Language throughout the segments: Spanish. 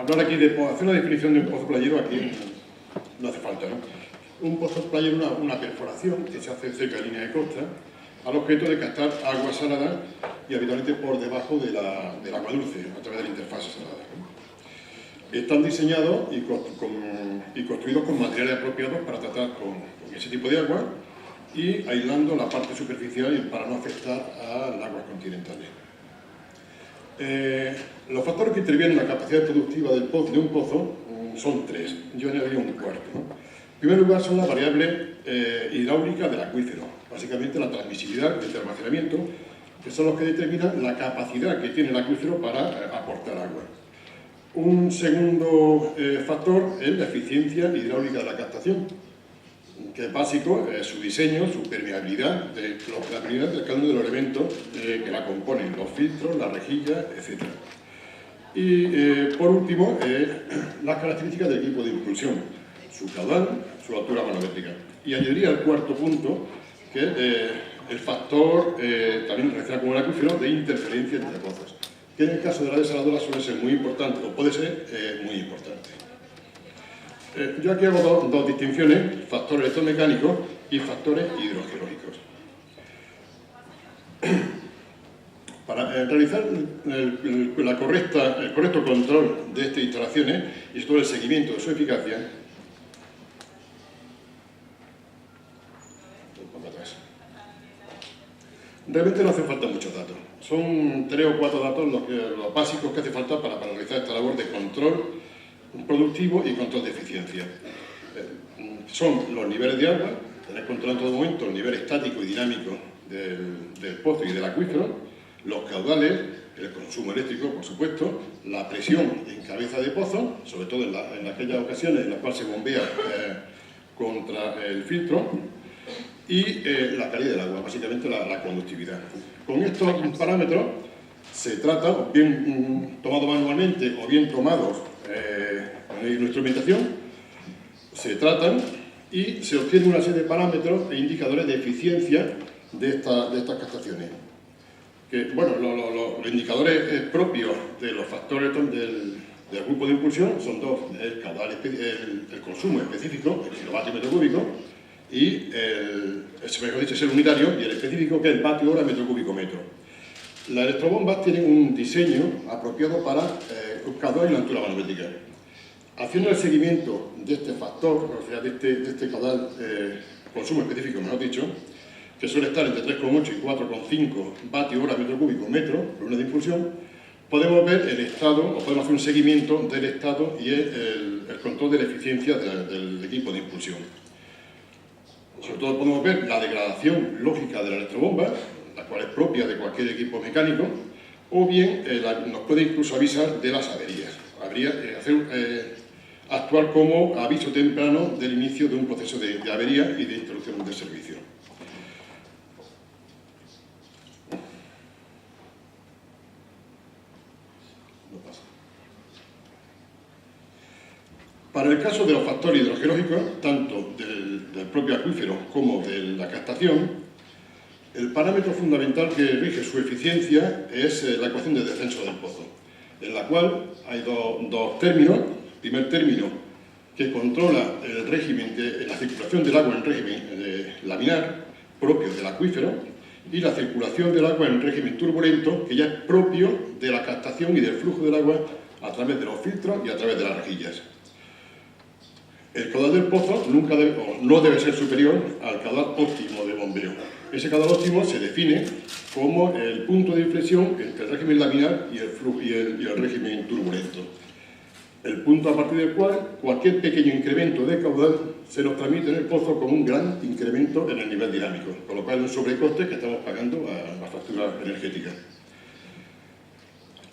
hablar aquí de hacer una definición de un pozo playero aquí no hace falta, ¿no? Un pozo playero es una perforación que se hace cerca de línea de costa al objeto de captar agua salada y habitualmente por debajo del agua dulce, a través de la interfase salada, ¿no? Están diseñados y construidos con materiales apropiados para tratar con ese tipo de agua y aislando la parte superficial para no afectar a las aguas continentales. Los factores que intervienen en la capacidad productiva de un pozo son tres. Yo añadiría un cuarto, ¿no? En primer lugar son las variables hidráulicas del acuífero, básicamente la transmisibilidad y el almacenamiento, que son los que determinan la capacidad que tiene el acuífero para aportar agua. Un segundo factor es la eficiencia hidráulica de la captación, que es básico, su diseño, su permeabilidad, la permeabilidad de cada uno de los elementos que la componen, los filtros, las rejillas, etc. Y por último, las características del equipo de impulsión, su caudal, su altura manométrica. Y añadiría el cuarto punto, que es el factor, también relacionado con el acuífero, de interferencia entre pozos, que en el caso de la desaladora suele ser muy importante, o puede ser muy importante. Yo aquí hago dos distinciones, factores electromecánicos y factores hidrogeológicos. Para realizar el correcto control de estas instalaciones y todo el seguimiento de su eficacia, realmente no hacen falta muchos datos. Son 3 o 4 datos los básicos que hace falta para realizar esta labor de control productivo y control de eficiencia. Son los niveles de agua, tener controlado en todo momento el nivel estático y dinámico del pozo y del acuífero, los caudales, el consumo eléctrico, por supuesto, la presión en cabeza de pozo, sobre todo en aquellas ocasiones en las cuales se bombea contra el filtro, y la calidad del agua, básicamente la conductividad. Con estos parámetros se trata, bien tomados manualmente o bien tomados con la instrumentación, se tratan y se obtiene una serie de parámetros e indicadores de eficiencia de estas captaciones. Que, bueno, los indicadores propios de los factores del grupo de impulsión son dos: el caudal, el consumo específico, el kilovatio metro cúbico, y es el unitario, y el específico, que es el vatio hora metro cúbico metro. Las electrobombas tienen un diseño apropiado para el caudal y la altura manométrica. Haciendo el seguimiento de este factor, o sea, de este caudal, consumo específico, mejor dicho, que suele estar entre 3,8 y 4,5 vatios hora metro cúbico metro por unidad de impulsión, podemos ver el estado, o podemos hacer un seguimiento del estado y el control de la eficiencia del equipo de impulsión. Sobre todo podemos ver la degradación lógica de la electrobomba, la cual es propia de cualquier equipo mecánico, o bien nos puede incluso avisar de las averías. Actuar como aviso temprano del inicio de un proceso de avería y de interrupción del servicio. Para el caso de los factores hidrogeológicos, tanto del propio acuífero como de la captación, el parámetro fundamental que rige su eficiencia es la ecuación de descenso del pozo, en la cual hay dos términos. El primer término, que controla el régimen de la circulación del agua en régimen laminar, propio del acuífero, y la circulación del agua en régimen turbulento, que ya es propio de la captación y del flujo del agua a través de los filtros y a través de las rejillas. El caudal del pozo no debe ser superior al caudal óptimo de bombeo. Ese caudal óptimo se define como el punto de inflexión entre el régimen laminar y el régimen turbulento. El punto a partir del cual cualquier pequeño incremento de caudal se nos transmite en el pozo como un gran incremento en el nivel dinámico, con lo cual es un sobrecoste que estamos pagando a la factura energética.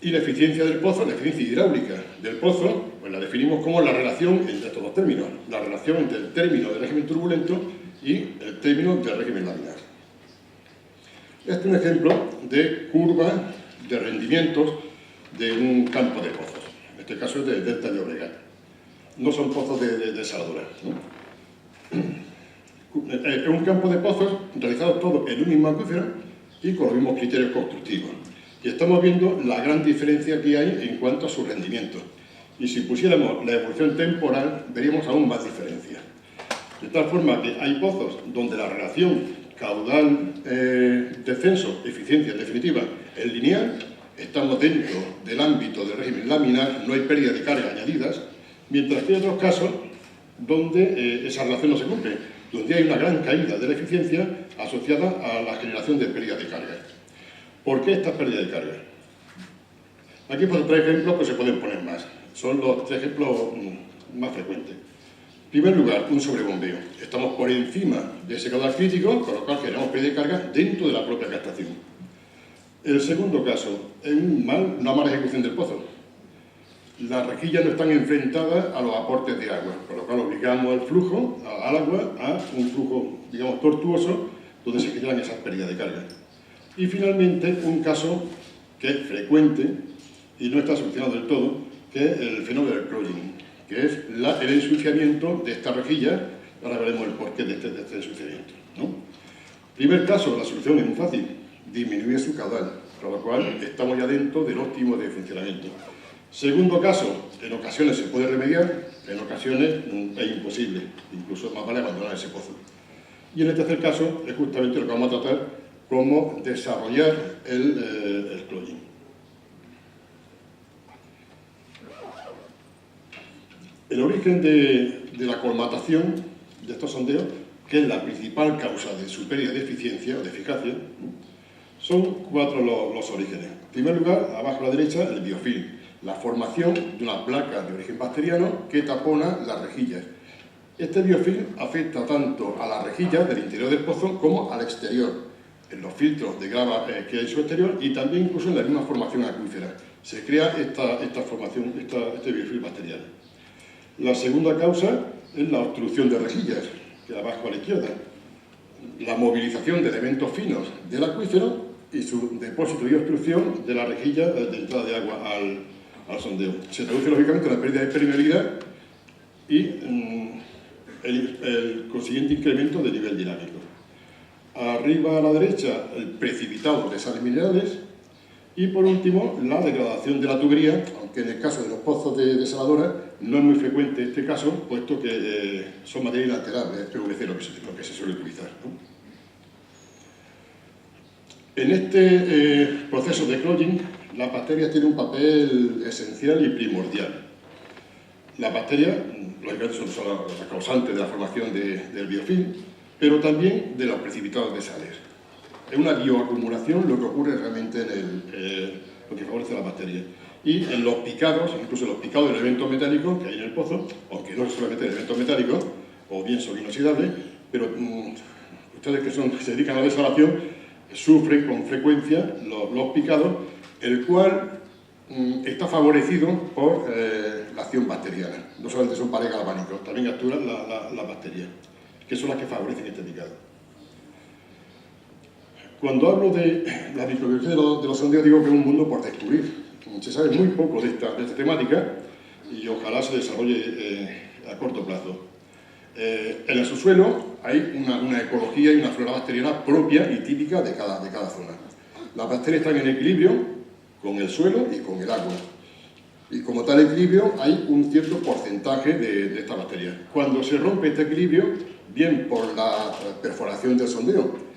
Y la eficiencia del pozo, la eficiencia hidráulica del pozo, pues la definimos como la relación entre estos dos términos, la relación entre el término del régimen turbulento y el término del régimen laminar. Este es un ejemplo de curva de rendimientos de un campo de pozos. En este caso es de Delta de Llobregat. No son pozos de desaladora, ¿no? Es un campo de pozos realizados todos en un mismo acuífero y con los mismos criterios constructivos. Y estamos viendo la gran diferencia que hay en cuanto a su rendimiento. Y si pusiéramos la evolución temporal, veríamos aún más diferencias. De tal forma que hay pozos donde la relación caudal-descenso, eficiencia en definitiva, es lineal, estamos dentro del ámbito del régimen laminar, no hay pérdida de carga añadidas, mientras que hay otros casos donde esa relación no se cumple, donde hay una gran caída de la eficiencia asociada a la generación de pérdida de carga. ¿Por qué esta pérdida de carga? Aquí por 3 ejemplos, pues se pueden poner más. Son los 3 ejemplos más frecuentes. En primer lugar, un sobrebombeo. Estamos por encima de ese caudal crítico, con lo cual generamos pérdida de carga dentro de la propia captación. El segundo caso es una mala ejecución del pozo. Las rejillas no están enfrentadas a los aportes de agua, por lo cual obligamos al flujo, al agua, a un flujo, digamos, tortuoso, donde se generan esas pérdidas de carga. Y finalmente, un caso que es frecuente y no está solucionado del todo, que es el fenómeno del clogging, que es el ensuciamiento de esta rejilla. Ahora veremos el porqué de este ensuciamiento, ¿no? Primer caso, la solución es muy fácil, disminuir su caudal, con lo cual estamos ya dentro del óptimo de funcionamiento. Segundo caso, en ocasiones se puede remediar, en ocasiones es imposible, incluso más vale abandonar ese pozo. Y en el tercer caso es justamente lo que vamos a tratar, cómo desarrollar el clogging. El origen de la colmatación de estos sondeos, que es la principal causa de su pérdida de eficiencia o de eficacia, son 4 los orígenes. En primer lugar, abajo a la derecha, el biofilm, la formación de una placa de origen bacteriano que tapona las rejillas. Este biofilm afecta tanto a las rejillas del interior del pozo como al exterior, en los filtros de grava que hay en su exterior y también incluso en la misma formación acuífera. Se crea esta formación, este biofilm bacteriano. La segunda causa es la obstrucción de rejillas, que es abajo a la izquierda. La movilización de elementos finos del acuífero y su depósito y obstrucción de la rejilla de entrada de agua al sondeo. Se traduce lógicamente en la pérdida de permeabilidad y el consiguiente incremento de nivel dinámico. Arriba a la derecha, el precipitado de sales minerales. Y por último, la degradación de la tubería, aunque en el caso de los pozos de desaladora no es muy frecuente este caso, puesto que son materia inalterable, es PVC lo que se suele utilizar, ¿no? En este proceso de clogging, las bacterias tienen un papel esencial y primordial. Las bacterias, lógicamente, son las causantes de la formación del biofilm, pero también de los precipitados de sales. Es una bioacumulación lo que ocurre realmente en lo que favorece a las bacterias. Y en los picados, incluso en los picados de elementos metálicos que hay en el pozo, aunque no solamente de elementos metálicos, o bien son inoxidables, pero ustedes que se dedican a la desalación sufren con frecuencia los picados, el cual está favorecido por la acción bacteriana. No solamente son pares galvánicos, también actúan las bacterias, que son las que favorecen este picado. Cuando hablo de la microbiología de los sondeos, digo que es un mundo por descubrir. Se sabe muy poco de esta temática y ojalá se desarrolle a corto plazo. En el subsuelo hay una ecología y una flora bacteriana propia y típica de cada zona. Las bacterias están en equilibrio con el suelo y con el agua. Y como tal equilibrio hay un cierto porcentaje de estas bacterias. Cuando se rompe este equilibrio, bien por la perforación del sondeo,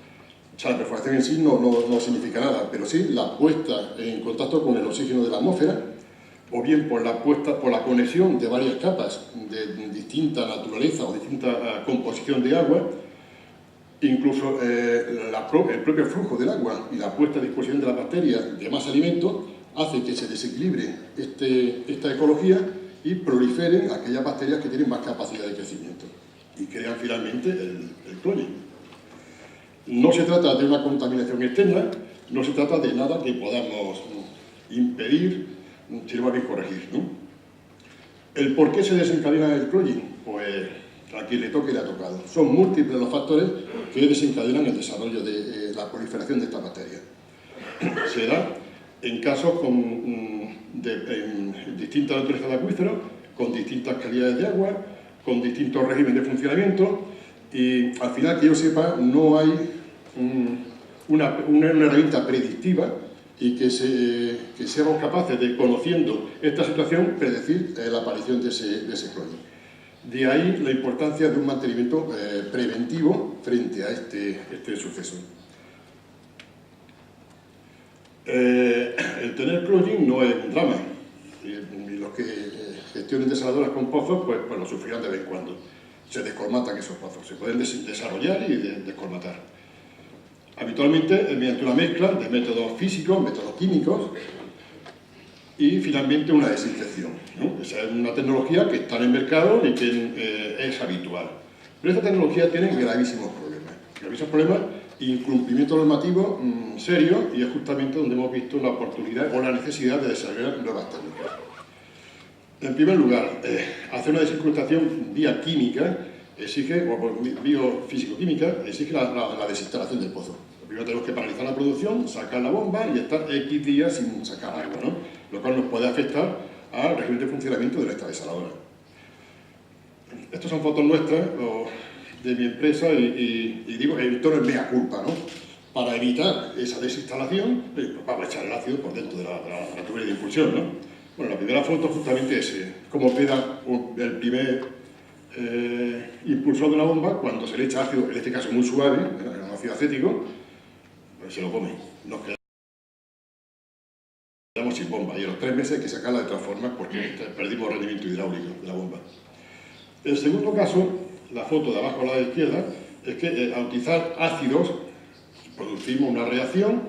o sea, la perforación en sí no significa nada, pero sí la puesta en contacto con el oxígeno de la atmósfera, o bien por la conexión de varias capas de distinta naturaleza o distinta composición de agua, incluso el propio flujo del agua y la puesta a disposición de las bacterias de más alimento hace que se desequilibre esta ecología y proliferen aquellas bacterias que tienen más capacidad de crecimiento y crean finalmente el clogging. No se trata de una contaminación externa, no se trata de nada que podamos impedir, sino más bien corregir, ¿no? ¿El por qué se desencadena el clogging? Pues a quien le toque le ha tocado. Son múltiples los factores que desencadenan el desarrollo de la proliferación de estas bacterias. Se da en casos en distintas naturalezas de acuíferos, con distintas calidades de agua, con distintos regímenes de funcionamiento. Y al final, que yo sepa, no hay una herramienta predictiva y que seamos capaces de, conociendo esta situación, predecir la aparición de ese cloning. De ahí la importancia de un mantenimiento preventivo frente a este suceso. El tener clogging no es un drama, y los que gestionen desaladoras con pozos pues lo sufrirán de vez en cuando. Se descolmatan esos pozos, se pueden desarrollar y descolmatar. Habitualmente es mediante una mezcla de métodos físicos, métodos químicos y finalmente una desinfección, ¿no? Esa es una tecnología que está en el mercado y que es habitual. Pero esta tecnología tiene gravísimos problemas, incumplimiento normativo serio, y es justamente donde hemos visto la oportunidad o la necesidad de desarrollar nuevas técnicas. En primer lugar, hacer una desinfectación vía química exige, o biofísico-química, exige la desinstalación del pozo. Primero tenemos que paralizar la producción, sacar la bomba y estar X días sin sacar agua, ¿no? Lo cual nos puede afectar al régimen de funcionamiento de nuestra desaladora. Estas son fotos nuestras de mi empresa y digo, el tono es mea culpa, ¿no? Para evitar esa desinstalación, vamos a echar el ácido por dentro de la tubería de impulsión, ¿no? Bueno, la primera foto justamente es cómo queda el primer impulsor de una bomba cuando se le echa ácido, en este caso muy suave, ácido acético, pues se lo come. Nos quedamos sin bomba y a los 3 meses hay que sacarla de todas formas porque perdimos rendimiento hidráulico de la bomba. El segundo caso, la foto de abajo a la izquierda, es que al utilizar ácidos producimos una reacción,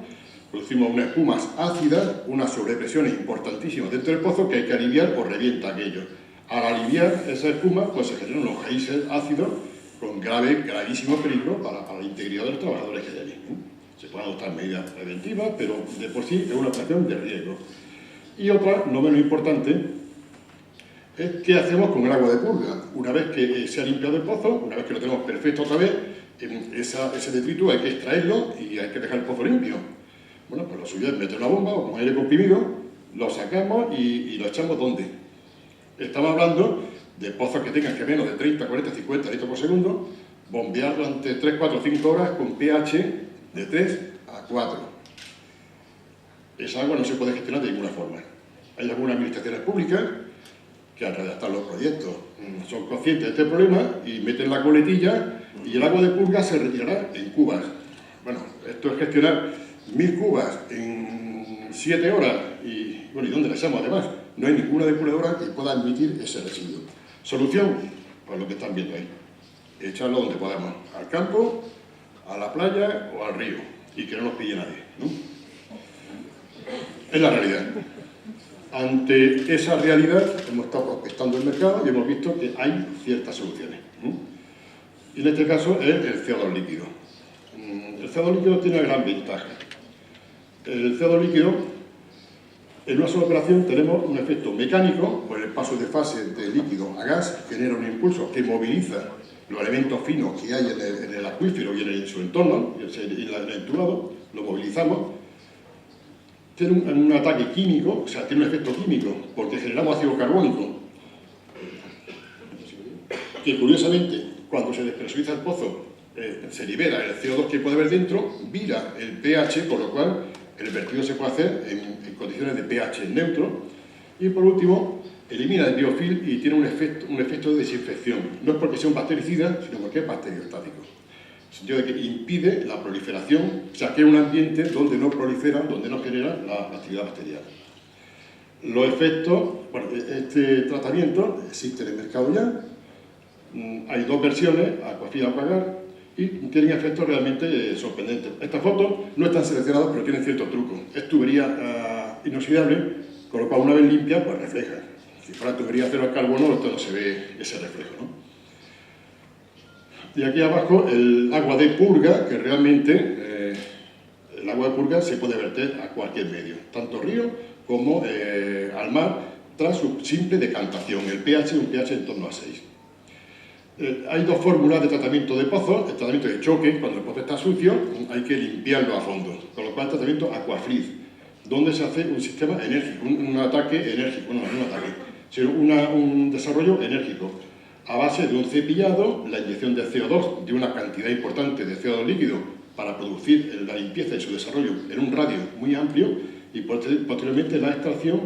producimos unas espumas ácidas, unas sobrepresiones importantísimas dentro del pozo que hay que aliviar o revienta aquello. Al aliviar esa espuma, pues se generan unos geysers ácidos con gravísimo peligro para la integridad de los trabajadores que hay allí. Se pueden adoptar medidas preventivas, pero de por sí es una operación de riesgo. Y otra, no menos importante, es qué hacemos con el agua de purga. Una vez que se ha limpiado el pozo, una vez que lo tenemos perfecto otra vez, ese detrito hay que extraerlo y hay que dejar el pozo limpio. Bueno, pues lo suyo es meter una bomba o con aire comprimido, lo sacamos y lo echamos ¿dónde? Estamos hablando de pozos que tengan que menos de 30, 40, 50 litros por segundo, bombear durante 3, 4, 5 horas con pH de 3 a 4. Esa agua no se puede gestionar de ninguna forma. Hay algunas administraciones públicas que al redactar los proyectos son conscientes de este problema y meten la coletilla y el agua de purga se retirará en cubas. Bueno, esto es gestionar 1000 cubas en 7 horas y, bueno, ¿y dónde la echamos además? No hay ninguna depuradora que pueda admitir ese residuo. ¿Solución? Pues lo que están viendo ahí. Echarlo donde podamos, al campo, a la playa o al río, y que no nos pille nadie, ¿no? Es la realidad. Ante esa realidad hemos estado prospectando el mercado y hemos visto que hay ciertas soluciones, ¿no? Y en este caso es el CO2 líquido. El CO2 líquido tiene una gran ventaja. El CO2 líquido, en una sola operación tenemos un efecto mecánico, por el paso de fase de líquido a gas, genera un impulso que moviliza los elementos finos que hay en el acuífero y en su entorno, y en el entubado, lo movilizamos. Tiene un ataque químico, o sea, tiene un efecto químico, porque generamos ácido carbónico, que curiosamente, cuando se despresuriza el pozo, se libera el CO2 que puede haber dentro, vira el pH, con lo cual el vertido se puede hacer en condiciones de pH neutro, y por último, elimina el biofilm y tiene un efecto de desinfección. No es porque sea un bactericida, sino porque es bacteriostático. En el sentido de que impide la proliferación, o sea, crea un ambiente donde no prolifera, donde no genera la actividad bacteriana. Los efectos, bueno, este tratamiento existe en el mercado ya, hay 2 versiones, Aquafil y Aquagar, y tienen efectos realmente sorprendentes. Estas fotos no están seleccionadas, pero tienen ciertos trucos. Es tubería inoxidable, con lo cual una vez limpia, pues refleja. Si fuera tubería acero al carbono, esto no se ve ese reflejo, ¿no? Y aquí abajo el agua de purga, que realmente el agua de purga se puede verter a cualquier medio, tanto río como al mar, tras su simple decantación. El pH es un pH en torno a 6. Hay 2 fórmulas de tratamiento de pozos. El tratamiento de choque, cuando el pozo está sucio, hay que limpiarlo a fondo, con lo cual el tratamiento Aquafreeze, donde se hace un sistema enérgico, un ataque enérgico, no un ataque, sino un desarrollo enérgico, a base de un cepillado, la inyección de CO2, de una cantidad importante de CO2 líquido para producir la limpieza y su desarrollo en un radio muy amplio, y posteriormente la extracción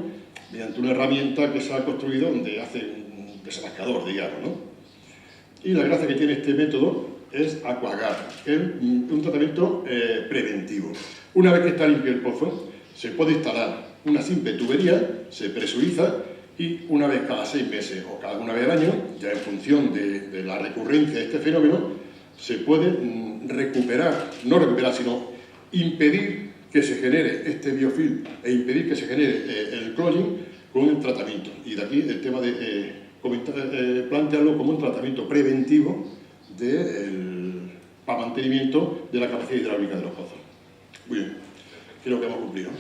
mediante una herramienta que se ha construido donde hace un desenmascador, digamos, ¿no? Y la gracia que tiene este método es Aquaguard, que es un tratamiento preventivo. Una vez que está limpio el pozo, se puede instalar una simple tubería, se presuriza y una vez cada 6 meses o cada una vez al año, ya en función de la recurrencia de este fenómeno, se puede recuperar, no recuperar, sino impedir que se genere este biofilm e impedir que se genere el clogging con el tratamiento. Y de aquí el tema de plantearlo como un tratamiento preventivo para mantenimiento de la capacidad hidráulica de los pozos. Muy bien, creo que hemos cumplido.